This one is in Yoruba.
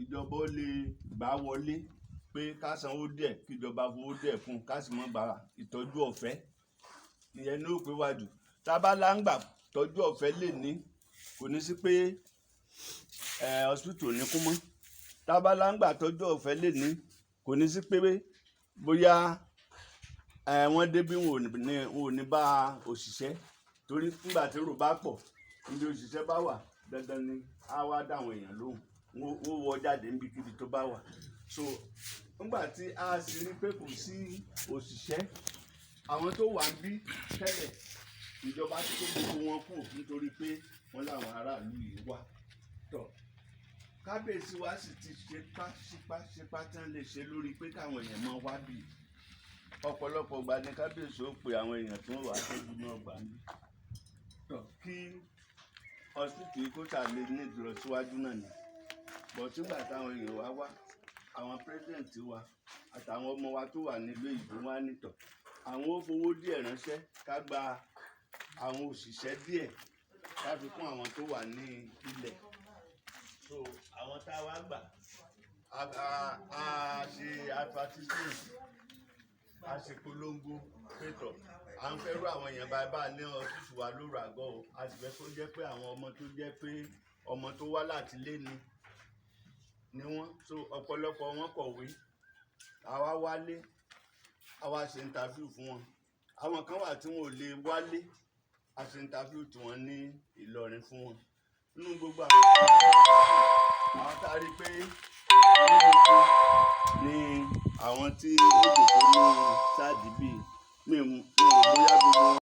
ìjọba ó lè gbà wọlé pé ká sanwó díẹ̀ kí ìjọba fowó díẹ̀ fún ká sì mọ́ bá ìtọ́jú ọ̀fẹ́ ìyẹn ní ó pé wájú tábà láǹgbà tọ́jú ọ̀fẹ́ lè ní kò ní sí pé hospital ní kú mọ́ tábà láǹgbà tọ́jú ọ̀fẹ́ lè ní kò ní sí pé bóyá wọ́n dé bí wọn ò ní bá òṣìṣẹ́ torí nígbà tí èrò bá pọ̀ níbi òṣìṣẹ́ bá wà dandan ni á wá dáwọn èèyàn lóhùn wọ́n wọ jáde níbikíbi tó bá wà so nígbà tí a sì rí pé kò sí òṣìṣẹ́ àwọn tó wà ń bí tẹ́lẹ̀ ìjọba ti kó gbogbo wọn kù nítorí pé wọ́n láwọn aráàlú yìí wà tọ̀ kábíyèsí wa sì ti ṣepá tí wọ́n lè ṣe lórí pé káwọn èèyàn máa wá bí ọ̀pọ̀lọpọ̀ ìgbà ní kábíyèsí ó pe àwọn èèyàn tí wọ́n wà tọ́jú náà gbà ń bí tọ̀ kí hospital kó ṣàlè ní ìlọsíwájú náà ni bọ̀tí gbà táwọn èèyàn wá àwọn president wa àtàwọn ọmọ wa tó wà nílé ìbò wa nítọ̀ àwọn ó fowó díẹ̀ ránṣẹ́ ká gba àwọn òṣìṣẹ́ díẹ̀ ká fi kún àwọn tó wà ní ilẹ̀ so àwọn tá a wá gbà a ṣe advertisement a ṣe polongo pétọ̀ à ń fẹ́rù àwọn èèyàn bá ní ọ̀ṣìṣù wa lóru àgọ́ o a sì fẹ́ kó jẹ́ pé àwọn ọmọ tó jẹ́ pé ọmọ tó wá láti lé ni wọ́n so ọ̀pọ̀lọpọ̀ wọn kọ̀wé àwa wálé àwa ṣe interview fún wọn àwọn kan wà tí wọn ò lè wálé a ṣe interview tí wọ́n ní Ìlọrin fún wọn nínú gbogbo àwọn tá a rí pé ní àwọn tí ó dòkó ní sáàdì bíi mi ò bóyá gbogbo wọn